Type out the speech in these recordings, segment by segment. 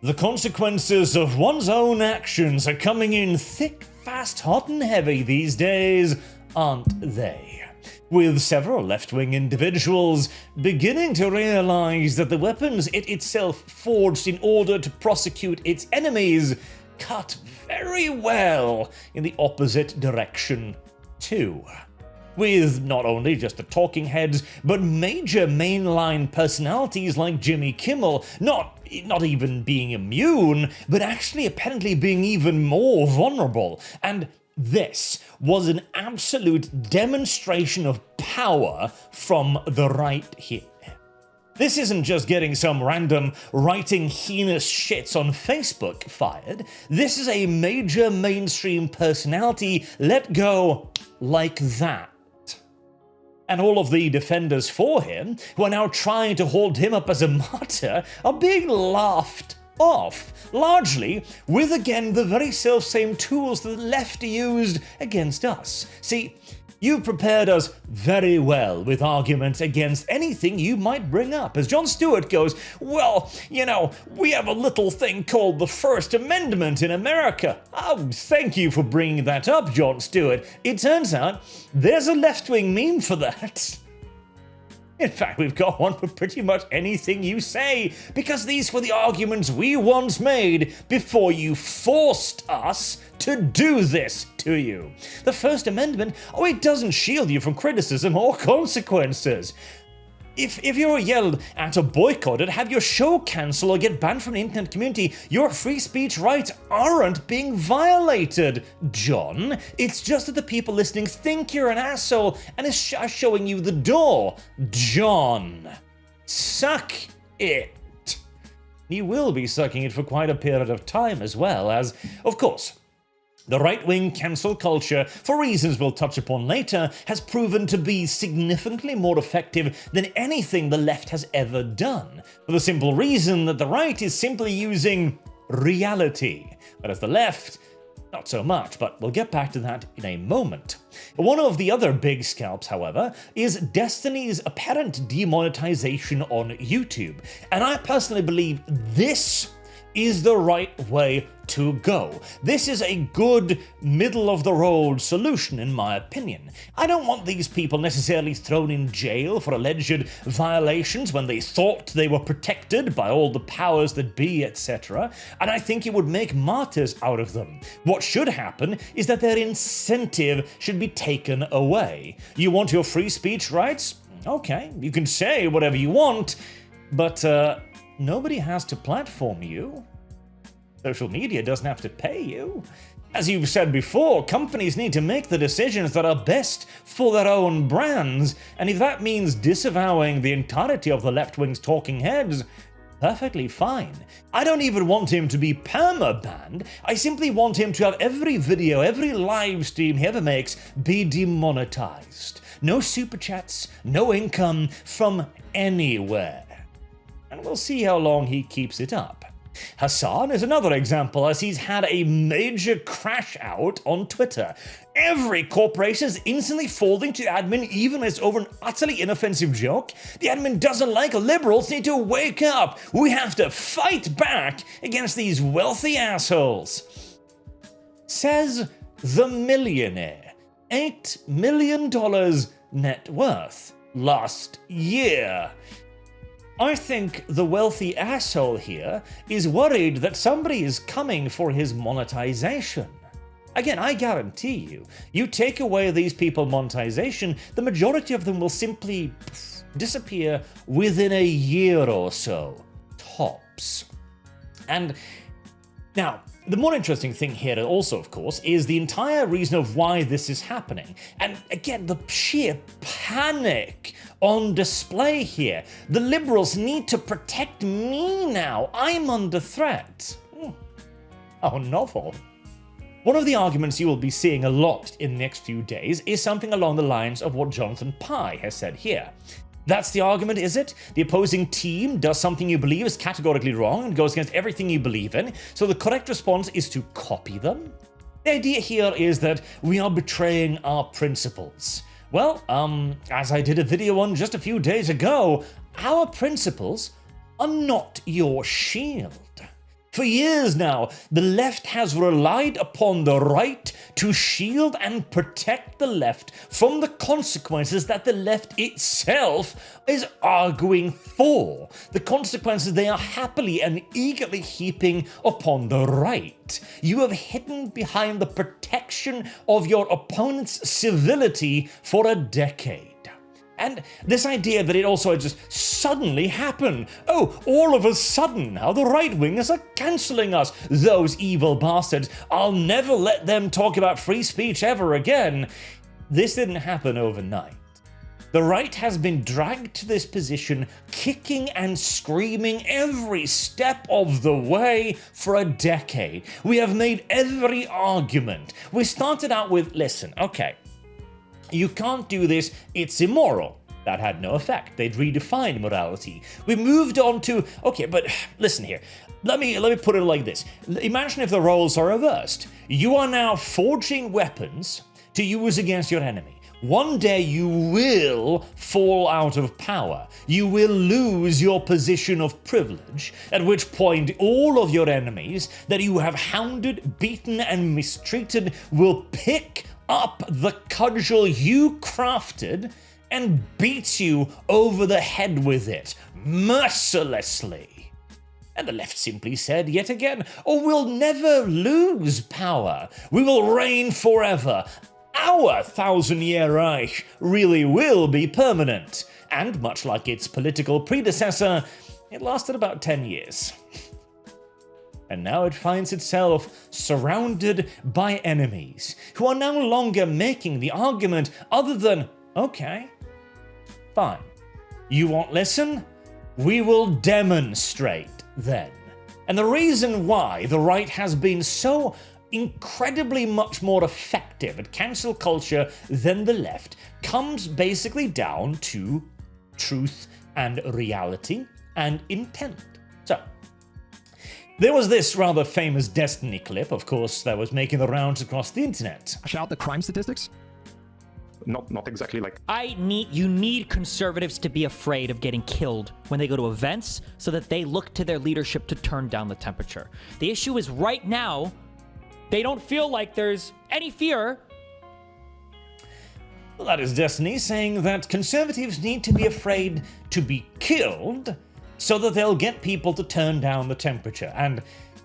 The consequences of one's own actions are coming in thick, fast, hot and heavy these days, aren't they? With several left-wing individuals beginning to realize that the weapons it itself forged in order to prosecute its enemies cut very well in the opposite direction too. With not only just the talking heads, but major mainline personalities like Jimmy Kimmel not even being immune, but actually apparently being even more vulnerable. And this was an absolute demonstration of power from the right here. This isn't just getting some random writing heinous shits on Facebook fired. This is a major mainstream personality let go like that. And all of the defenders for him, who are now trying to hold him up as a martyr, are being laughed off, largely with, again, the very self-same tools that the left used against us. See, you've prepared us very well with arguments against anything you might bring up. As Jon Stewart goes, well, you know, we have a little thing called the First Amendment in America. Oh, thank you for bringing that up, Jon Stewart. It turns out there's a left-wing meme for that. In fact, we've got one for pretty much anything you say, because these were the arguments we once made before you forced us to do this to you. The First Amendment, it doesn't shield you from criticism or consequences. If you're yelled at or boycotted, have your show cancelled or get banned from the internet community, your free speech rights aren't being violated, John. It's just that the people listening think you're an asshole and are showing you the door, John. Suck it. You will be sucking it for quite a period of time as well, as, of course, the right-wing cancel culture, for reasons we'll touch upon later, has proven to be significantly more effective than anything the left has ever done, for the simple reason that the right is simply using reality, whereas the left, not so much, but we'll get back to that in a moment. One of the other big scalps, however, is Destiny's apparent demonetization on YouTube, and I personally believe this is the right way to go. This is a good middle-of-the-road solution, in my opinion. I don't want these people necessarily thrown in jail for alleged violations when they thought they were protected by all the powers that be, etc., and I think it would make martyrs out of them. What should happen is that their incentive should be taken away. You want your free speech rights? Okay, you can say whatever you want, but nobody has to platform you. Social media doesn't have to pay you. As you've said before, companies need to make the decisions that are best for their own brands, and if that means disavowing the entirety of the left-wing's talking heads, perfectly fine. I don't even want him to be perma-banned, I simply want him to have every video, every live stream he ever makes be demonetized. No super chats, no income from anywhere. And we'll see how long he keeps it up. Hasan is another example, as he's had a major crash out on Twitter. Every corporation is instantly folding to admin even as over an utterly inoffensive joke. The admin doesn't like liberals, need to wake up. We have to fight back against these wealthy assholes. Says the millionaire. $8 million net worth last year. I think the wealthy asshole here is worried that somebody is coming for his monetization. Again, I guarantee you, you take away these people monetization, the majority of them will simply disappear within a year or so, tops. And now, the more interesting thing here also, of course, is the entire reason of why this is happening. And again, the sheer panic on display here. The liberals need to protect me now. I'm under threat. How novel. One of the arguments you will be seeing a lot in the next few days is something along the lines of what Jonathan Pye has said here. That's the argument, is it? The opposing team does something you believe is categorically wrong and goes against everything you believe in, so the correct response is to copy them? The idea here is that we are betraying our principles. Well, as I did a video on just a few days ago, our principles are not your shield. For years now, the left has relied upon the right to shield and protect the left from the consequences that the left itself is arguing for. The consequences they are happily and eagerly heaping upon the right. You have hidden behind the protection of your opponent's civility for a decade. And this idea that it also just suddenly happened. Oh, all of a sudden now the right-wingers are cancelling us. Those evil bastards. I'll never let them talk about free speech ever again. This didn't happen overnight. The right has been dragged to this position, kicking and screaming every step of the way for a decade. We have made every argument. We started out with, listen, okay, you can't do this, it's immoral. That had no effect. They'd redefined morality. We moved on to, okay, but listen here. Let me put it like this. Imagine if the roles are reversed. You are now forging weapons to use against your enemy. One day you will fall out of power. You will lose your position of privilege, at which point all of your enemies that you have hounded, beaten, and mistreated will pick up the cudgel you crafted and beat you over the head with it, mercilessly. And the left simply said yet again, oh, we'll never lose power. We will reign forever. Our 1,000-year Reich really will be permanent. And much like its political predecessor, it lasted about 10 years. And now it finds itself surrounded by enemies who are no longer making the argument other than, okay, fine. You won't listen? We will demonstrate then. And the reason why the right has been so incredibly much more effective at cancel culture than the left comes basically down to truth and reality and intent. So, there was this rather famous Destiny clip, of course, that was making the rounds across the internet. Shout out the crime statistics? Not exactly like... You need conservatives to be afraid of getting killed when they go to events so that they look to their leadership to turn down the temperature. The issue is right now, they don't feel like there's any fear. Well, that is Destiny saying that conservatives need to be afraid to be killed so that they'll get people to turn down the temperature. And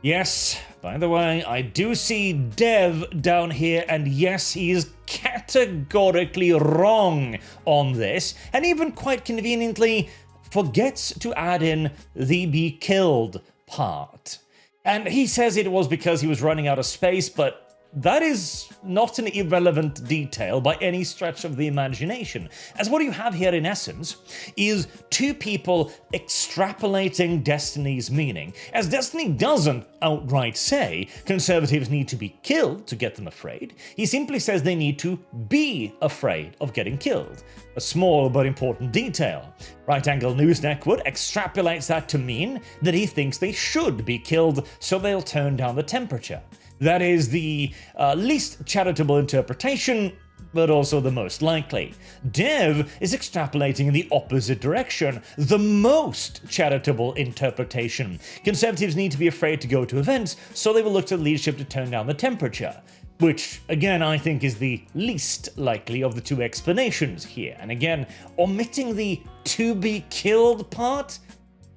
yes, by the way, I do see Dev down here, and yes, he is categorically wrong on this, and even quite conveniently forgets to add in the be killed part. And he says it was because he was running out of space, but that is not an irrelevant detail by any stretch of the imagination, as what you have here in essence is two people extrapolating Destiny's meaning, as Destiny doesn't outright say conservatives need to be killed to get them afraid. He simply says they need to be afraid of getting killed. A small but important detail. Right Angle News Network extrapolates that to mean that he thinks they should be killed so they'll turn down the temperature. That is the least charitable interpretation, but also the most likely. Dev is extrapolating in the opposite direction, the most charitable interpretation. Conservatives need to be afraid to go to events, so they will look to leadership to turn down the temperature. Which, again, I think is the least likely of the two explanations here. And again, omitting the to be killed part?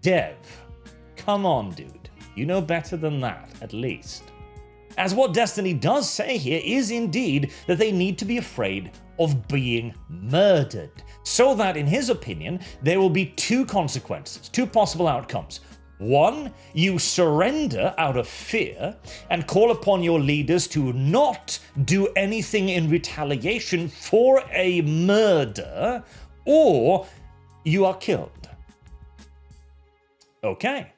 Dev, come on, dude. You know better than that, at least. As what Destiny does say here is indeed that they need to be afraid of being murdered, so that, in his opinion, there will be two consequences, two possible outcomes. One, you surrender out of fear and call upon your leaders to not do anything in retaliation for a murder, or you are killed. Okay.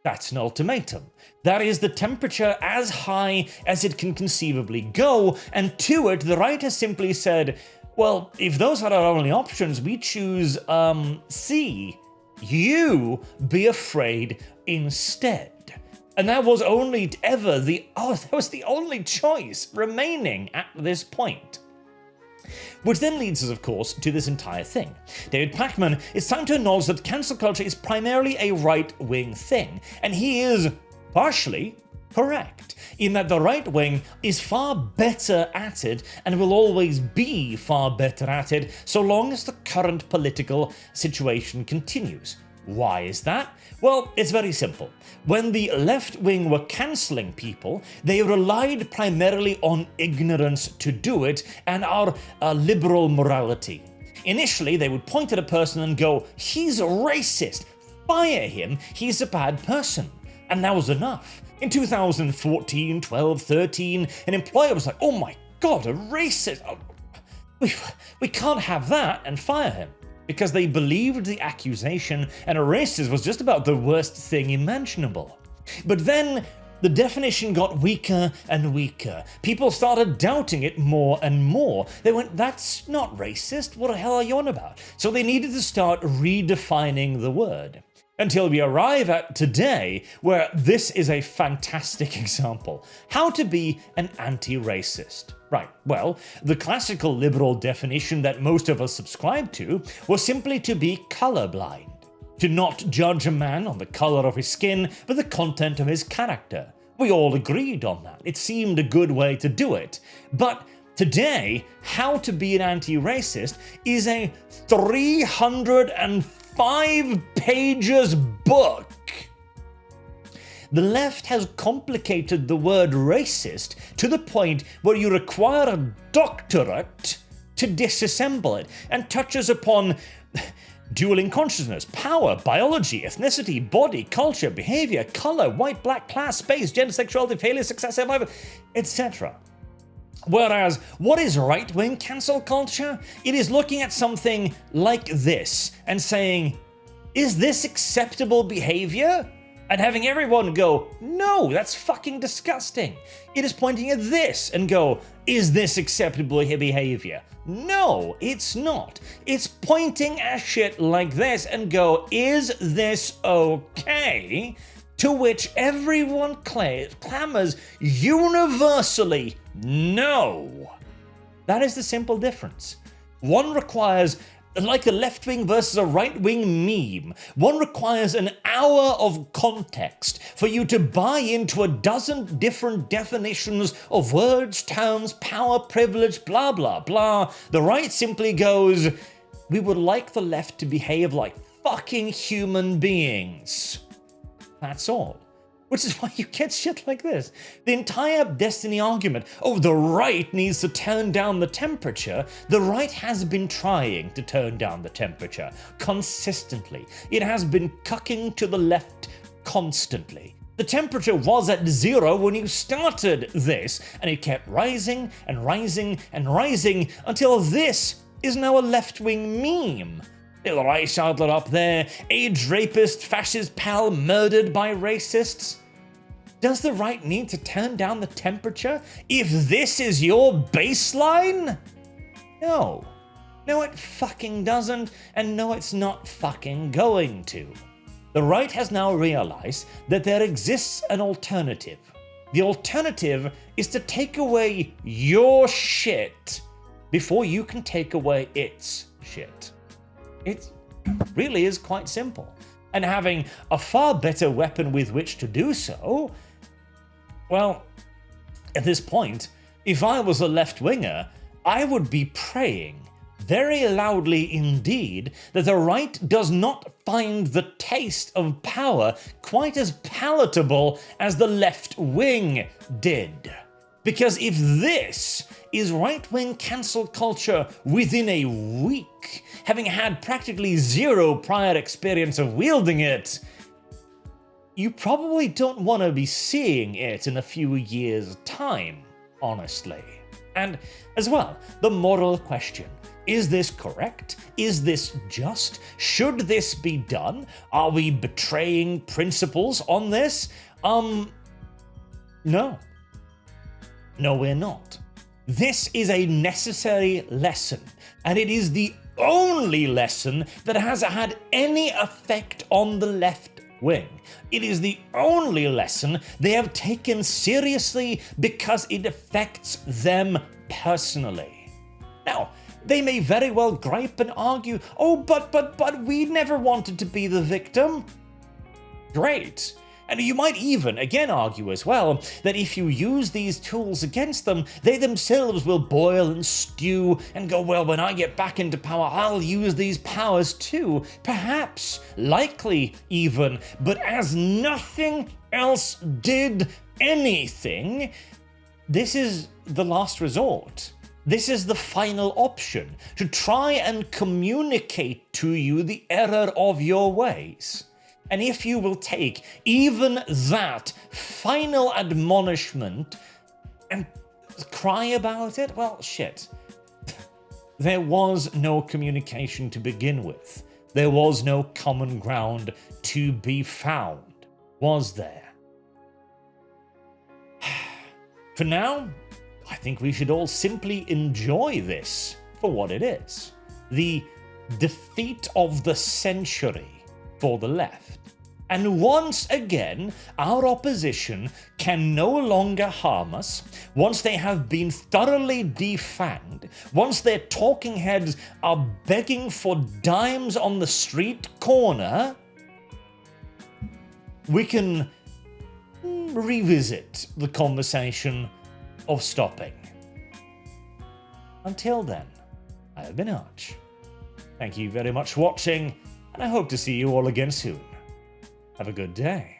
That's an ultimatum. That is the temperature as high as it can conceivably go, and to it, the right has simply said, well, if those are our only options, we choose, C. You be afraid instead. And that was only ever that was the only choice remaining at this point. Which then leads us, of course, to this entire thing. David Pakman, it's time to acknowledge that cancel culture is primarily a right-wing thing, and he is partially correct, in that the right wing is far better at it and will always be far better at it so long as the current political situation continues. Why is that? Well, it's very simple. When the left wing were cancelling people, they relied primarily on ignorance to do it and our liberal morality. Initially, they would point at a person and go, "He's a racist. Fire him. He's a bad person." And that was enough. In 2014, 12, 13, an employer was like, "Oh my God, a racist. We can't have that," and fire him. Because they believed the accusation and a racist was just about the worst thing imaginable. But then the definition got weaker and weaker. People started doubting it more and more. They went, "That's not racist. What the hell are you on about?" So they needed to start redefining the word. Until we arrive at today, where this is a fantastic example. How to be an anti-racist. Right, well, the classical liberal definition that most of us subscribe to was simply to be colorblind. To not judge a man on the color of his skin, but the content of his character. We all agreed on that. It seemed a good way to do it. But today, How to be an Anti-Racist is a 305 pages book. The left has complicated the word racist to the point where you require a doctorate to disassemble it, and touches upon dueling consciousness, power, biology, ethnicity, body, culture, behavior, color, white, black, class, space, gender, sexuality, failure, success, survival, etc. Whereas, what is right-wing cancel culture? It is looking at something like this and saying, "Is this acceptable behavior?" And having everyone go, "No, that's fucking disgusting." It is pointing at this and go, "Is this acceptable behavior?" No, it's not. It's pointing at shit like this and go, "Is this okay?" To which everyone clamors universally, "No." That is the simple difference. One requires, like a left-wing versus a right-wing meme, one requires an hour of context for you to buy into a dozen different definitions of words, terms, power, privilege, blah, blah, blah. The right simply goes, "We would like the left to behave like fucking human beings." That's all. Which is why you get shit like this. The entire Destiny argument, "Oh, the right needs to turn down the temperature." The right has been trying to turn down the temperature consistently. It has been cucking to the left constantly. The temperature was at 0 when you started this, and it kept rising and rising and rising until this is now a left-wing meme. Little rice outlet up there, age rapist, fascist pal murdered by racists. Does the right need to turn down the temperature if this is your baseline? No. No, it fucking doesn't, and no, it's not fucking going to. The right has now realized that there exists an alternative. The alternative is to take away your shit before you can take away its shit. It really is quite simple. And having a far better weapon with which to do so, well, at this point, if I was a left-winger, I would be praying very loudly indeed that the right does not find the taste of power quite as palatable as the left wing did. Because if this is right-wing cancel culture within a week, having had practically zero prior experience of wielding it, you probably don't want to be seeing it in a few years' time, honestly. And as well, the moral question. Is this correct? Is this just? Should this be done? Are we betraying principles on this? No. No, we're not. This is a necessary lesson, and it is the only lesson that has had any effect on the left wing. It is the only lesson they have taken seriously because it affects them personally. Now, they may very well gripe and argue, "Oh, but we never wanted to be the victim." Great. And you might even, again, argue as well that if you use these tools against them, they themselves will boil and stew and go, well, when I get back into power, I'll use these powers too. Perhaps, likely even, but as nothing else did anything, this is the last resort. This is the final option, to try and communicate to you the error of your ways. And if you will take even that final admonishment and cry about it, well, shit. There was no communication to begin with. There was no common ground to be found, was there? For now, I think we should all simply enjoy this for what it is. The defeat of the century for the left. And once again, our opposition can no longer harm us. Once they have been thoroughly defanged, once their talking heads are begging for dimes on the street corner, we can revisit the conversation of stopping. Until then, I have been Arch. Thank you very much for watching, and I hope to see you all again soon. Have a good day.